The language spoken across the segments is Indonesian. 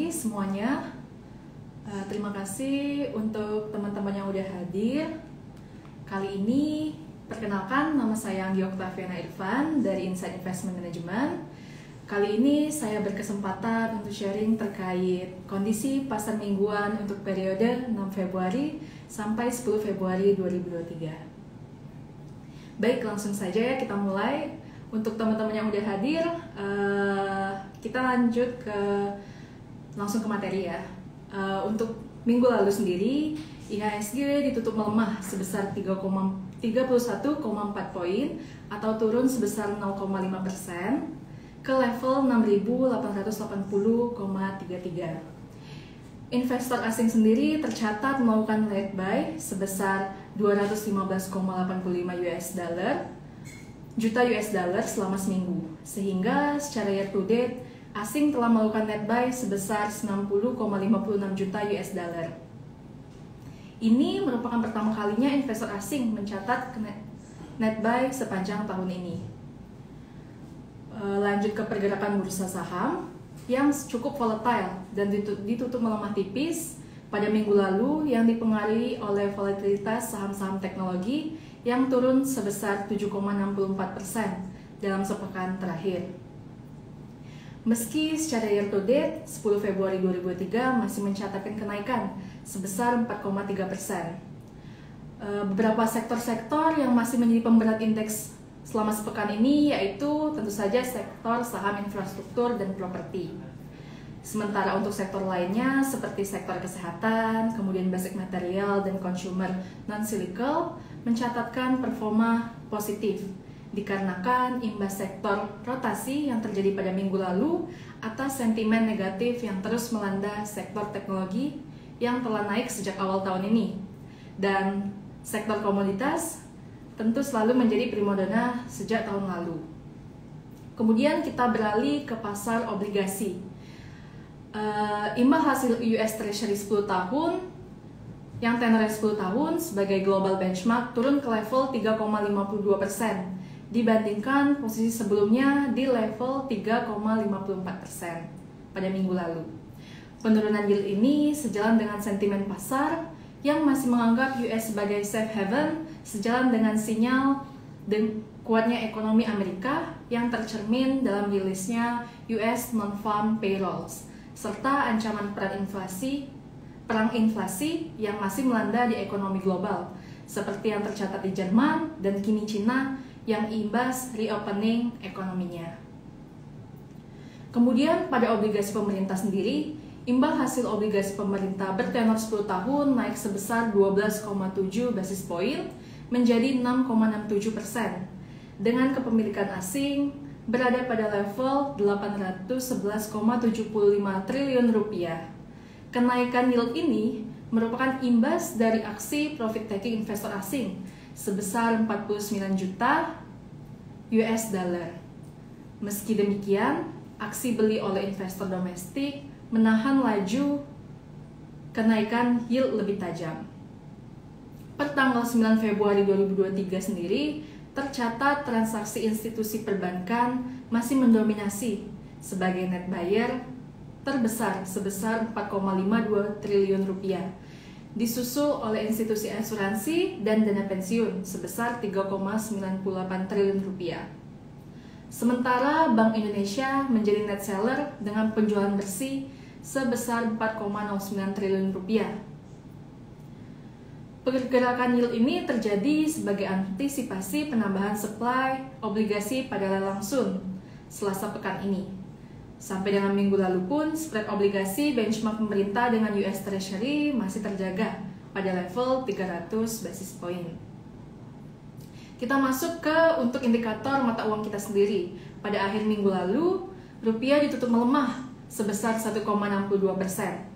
pagi semuanya. Terima kasih untuk teman-teman yang udah hadir. Kali ini perkenalkan, nama saya Anggi Oktaviana Irfan dari Insight Investment Management. Kali ini saya berkesempatan untuk sharing terkait kondisi pasar mingguan untuk periode 6 Februari sampai 10 Februari 2023. Baik, langsung saja ya kita mulai. Untuk teman-teman yang udah hadir, kita lanjut langsung ke materi ya. Untuk minggu lalu sendiri, IHSG ditutup melemah sebesar 31,4 poin atau turun sebesar 0,5% ke level 6.880,33. Investor asing sendiri tercatat melakukan late buy sebesar 215,85 juta US dollar selama seminggu, sehingga secara year to date asing telah melakukan net buy sebesar 90,56 juta US dollar. Ini merupakan pertama kalinya investor asing mencatat net buy sepanjang tahun ini. Lanjut ke pergerakan bursa saham yang cukup volatile dan ditutup melemah tipis pada minggu lalu yang dipengaruhi oleh volatilitas saham-saham teknologi yang turun sebesar 7,64% dalam sepekan terakhir. Meski secara year to date 10 Februari 2023 masih mencatatkan kenaikan sebesar 4,3%. Beberapa sektor-sektor yang masih menjadi pemberat indeks selama sepekan ini yaitu tentu saja sektor saham infrastruktur dan properti. Sementara untuk sektor lainnya seperti sektor kesehatan, kemudian basic material dan consumer non-cyclical mencatatkan performa positif dikarenakan imbas sektor rotasi yang terjadi pada minggu lalu atas sentimen negatif yang terus melanda sektor teknologi yang telah naik sejak awal tahun ini. Dan sektor komoditas tentu selalu menjadi primadona sejak tahun lalu. Kemudian kita beralih ke pasar obligasi. Imbal hasil US Treasury 10 tahun yang tenornya 10 tahun sebagai global benchmark turun ke level 3,52% dibandingkan posisi sebelumnya di level 3,54% pada minggu lalu. Penurunan yield ini sejalan dengan sentimen pasar yang masih menganggap US sebagai safe haven, sejalan dengan sinyal dan kuatnya ekonomi Amerika yang tercermin dalam rilisnya US non-farm payrolls, serta ancaman perang inflasi yang masih melanda di ekonomi global, seperti yang tercatat di Jerman dan kini Cina yang imbas reopening ekonominya. Kemudian pada obligasi pemerintah sendiri, imbal hasil obligasi pemerintah bertenor 10 tahun naik sebesar 12,7 basis poin menjadi 6,67%, dengan kepemilikan asing berada pada level 811,75 triliun rupiah. Kenaikan yield ini merupakan imbas dari aksi profit taking investor asing sebesar 49 juta US dollar. Meski demikian, aksi beli oleh investor domestik menahan laju kenaikan yield lebih tajam. Per tanggal 9 Februari 2023 sendiri, tercatat transaksi institusi perbankan masih mendominasi sebagai net buyer terbesar sebesar 4,52 triliun rupiah, disusul oleh institusi asuransi dan dana pensiun sebesar 3,98 triliun rupiah. Sementara Bank Indonesia menjadi net seller dengan penjualan bersih sebesar 4,09 triliun rupiah. Pergerakan yield ini terjadi sebagai antisipasi penambahan supply obligasi pada lelang Sun Selasa pekan ini. Sampai dengan minggu lalu pun, spread obligasi benchmark pemerintah dengan US Treasury masih terjaga pada level 300 basis point. Kita masuk ke untuk indikator mata uang kita sendiri. Pada akhir minggu lalu, rupiah ditutup melemah sebesar 1,62%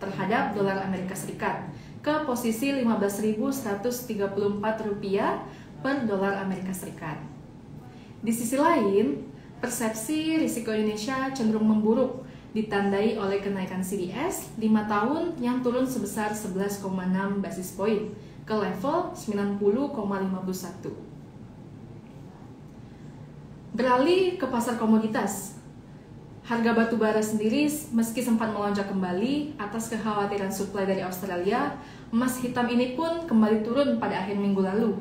terhadap dolar Amerika Serikat ke posisi 15.134 rupiah per dolar Amerika Serikat. Di sisi lain, persepsi risiko Indonesia cenderung memburuk, ditandai oleh kenaikan CDS 5 tahun yang turun sebesar 11,6 basis poin ke level 90,51. Beralih ke pasar komoditas. Harga batu bara sendiri meski sempat melonjak kembali atas kekhawatiran suplai dari Australia, emas hitam ini pun kembali turun pada akhir minggu lalu.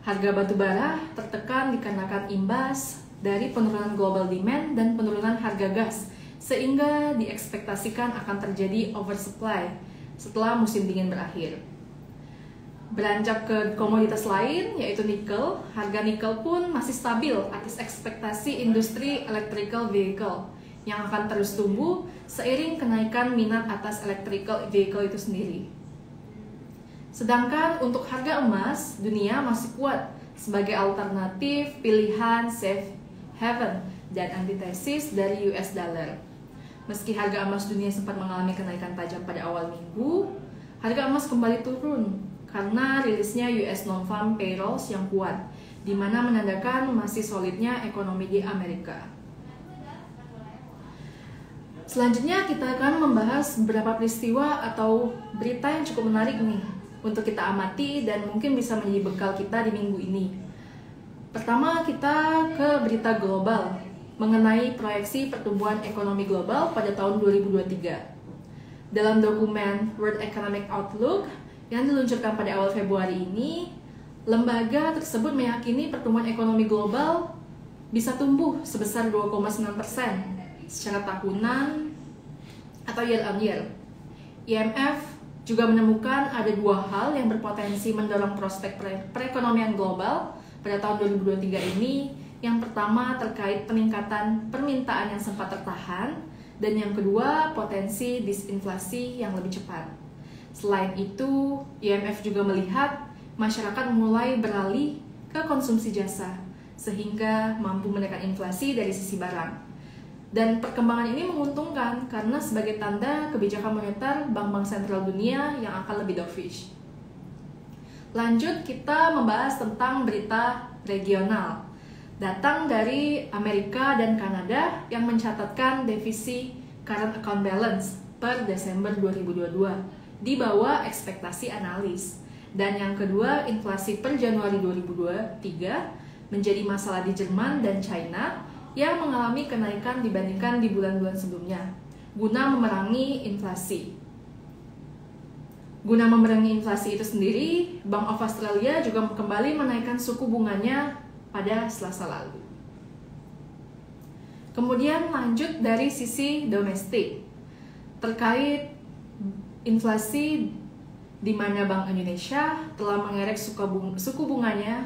Harga batu bara tertekan dikarenakan imbas dari penurunan global demand dan penurunan harga gas, sehingga diekspektasikan akan terjadi oversupply setelah musim dingin berakhir. Beranjak ke komoditas lain, yaitu nikel, harga nikel pun masih stabil atas ekspektasi industri electrical vehicle yang akan terus tumbuh seiring kenaikan minat atas electrical vehicle itu sendiri. Sedangkan untuk harga emas, dunia masih kuat sebagai alternatif pilihan safe haven dan antitesis dari US dollar. Meski harga emas dunia sempat mengalami kenaikan tajam pada awal minggu, harga emas kembali turun karena rilisnya US non-farm payrolls yang kuat, di mana menandakan masih solidnya ekonomi di Amerika. Selanjutnya kita akan membahas beberapa peristiwa atau berita yang cukup menarik nih untuk kita amati dan mungkin bisa menjadi bekal kita di minggu ini. Pertama, kita ke berita global mengenai proyeksi pertumbuhan ekonomi global pada tahun 2023. Dalam dokumen World Economic Outlook yang diluncurkan pada awal Februari ini, lembaga tersebut meyakini pertumbuhan ekonomi global bisa tumbuh sebesar 2,9% secara tahunan atau year on year. IMF juga menemukan ada dua hal yang berpotensi mendorong prospek perekonomian global pada tahun 2023 ini. Yang pertama terkait peningkatan permintaan yang sempat tertahan, dan yang kedua potensi disinflasi yang lebih cepat. Selain itu, IMF juga melihat masyarakat mulai beralih ke konsumsi jasa, sehingga mampu menekan inflasi dari sisi barang. Dan perkembangan ini menguntungkan karena sebagai tanda kebijakan moneter bank-bank sentral dunia yang akan lebih dovish. Lanjut, kita membahas tentang berita regional. Datang dari Amerika dan Kanada yang mencatatkan defisit current account balance per Desember 2022. Di bawah ekspektasi analis. Dan yang kedua, inflasi per Januari 2023 menjadi masalah di Jerman dan China yang mengalami kenaikan dibandingkan di bulan-bulan sebelumnya guna memerangi inflasi. Guna memerangi inflasi itu sendiri, Bank of Australia juga kembali menaikkan suku bunganya pada Selasa lalu. Kemudian lanjut dari sisi domestik terkait inflasi, di mana Bank Indonesia telah mengerek suku bunganya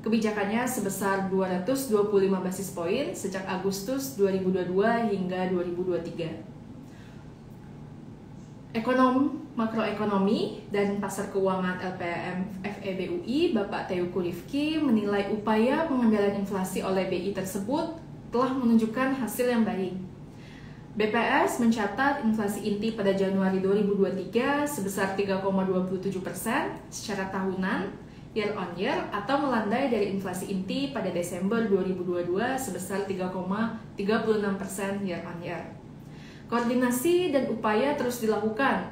kebijakannya sebesar 225 basis poin sejak Agustus 2022 hingga 2023. Makroekonomi dan pasar keuangan LPM FEBUI Bapak Teuku Rifki menilai upaya pengendalian inflasi oleh BI tersebut telah menunjukkan hasil yang baik. BPS mencatat inflasi inti pada Januari 2023 sebesar 3,27% secara tahunan year on year atau melandai dari inflasi inti pada Desember 2022 sebesar 3,36% year on year. Koordinasi dan upaya terus dilakukan,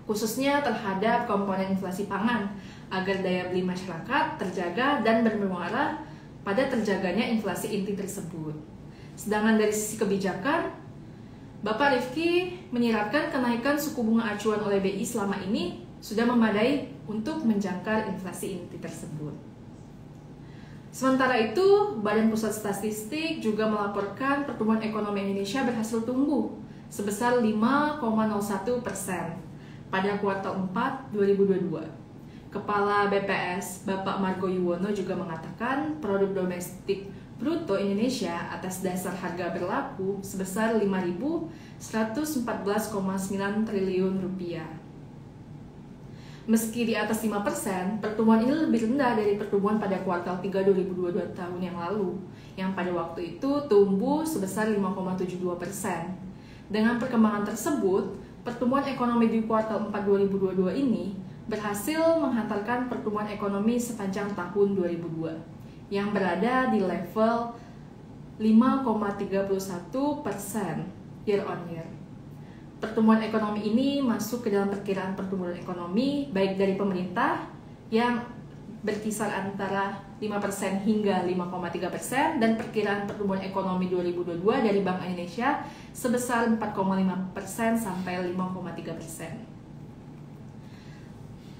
khususnya terhadap komponen inflasi pangan, agar daya beli masyarakat terjaga dan bermuara pada terjaganya inflasi inti tersebut. Sedangkan dari sisi kebijakan, Bapak Rifki menyiratkan kenaikan suku bunga acuan oleh BI selama ini sudah memadai untuk menjangkar inflasi inti tersebut. Sementara itu, Badan Pusat Statistik juga melaporkan pertumbuhan ekonomi Indonesia berhasil tumbuh sebesar 5,01% pada kuartal 4 2022. Kepala BPS Bapak Margo Yuwono juga mengatakan produk domestik bruto Indonesia atas dasar harga berlaku sebesar 5.114,9 triliun rupiah. Meski di atas 5%, pertumbuhan ini lebih rendah dari pertumbuhan pada kuartal 3 2022 tahun yang lalu, yang pada waktu itu tumbuh sebesar 5,72%. Dengan perkembangan tersebut, pertumbuhan ekonomi di kuartal 4 2022 ini berhasil menghantarkan pertumbuhan ekonomi sepanjang tahun 2002 yang berada di level 5,31% year on year. Pertumbuhan ekonomi ini masuk ke dalam perkiraan pertumbuhan ekonomi baik dari pemerintah yang berkisar antara 5% hingga 5,3%, dan perkiraan pertumbuhan ekonomi 2022 dari Bank Indonesia sebesar 4,5% sampai 5,3%.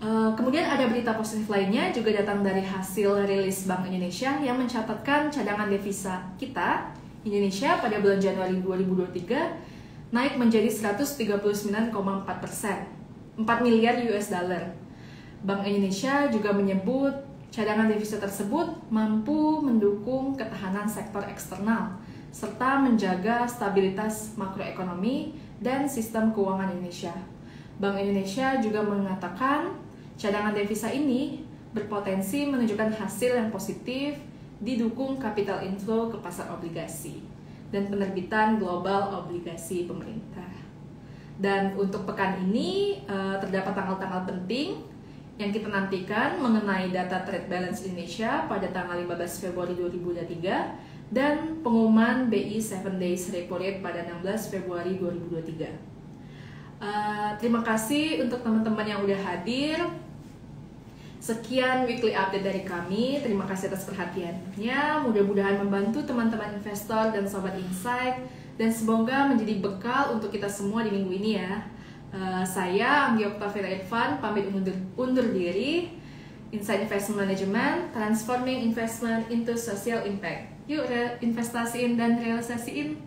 Kemudian ada berita positif lainnya juga datang dari hasil rilis Bank Indonesia yang mencatatkan cadangan devisa kita Indonesia pada bulan Januari 2023 naik menjadi 139,4%, 4 miliar US dollar. Bank Indonesia juga menyebut cadangan devisa tersebut mampu mendukung ketahanan sektor eksternal serta menjaga stabilitas makroekonomi dan sistem keuangan Indonesia. Bank Indonesia juga mengatakan cadangan devisa ini berpotensi menunjukkan hasil yang positif didukung capital inflow ke pasar obligasi dan penerbitan global obligasi pemerintah. Dan untuk pekan ini terdapat tanggal-tanggal penting yang kita nantikan mengenai data trade balance Indonesia pada tanggal 15 Februari 2023 dan pengumuman BI 7 days repo rate pada 16 Februari 2023. Terima kasih untuk teman-teman yang udah hadir. Sekian weekly update dari kami. Terima kasih atas perhatiannya. Mudah-mudahan membantu teman-teman investor dan sobat insight, dan semoga menjadi bekal untuk kita semua di minggu ini ya. Saya Anggi Oktavia Irfan pamit undur diri. Insight Investment Management, transforming investment into social impact. Yuk investasiin dan realisasiin.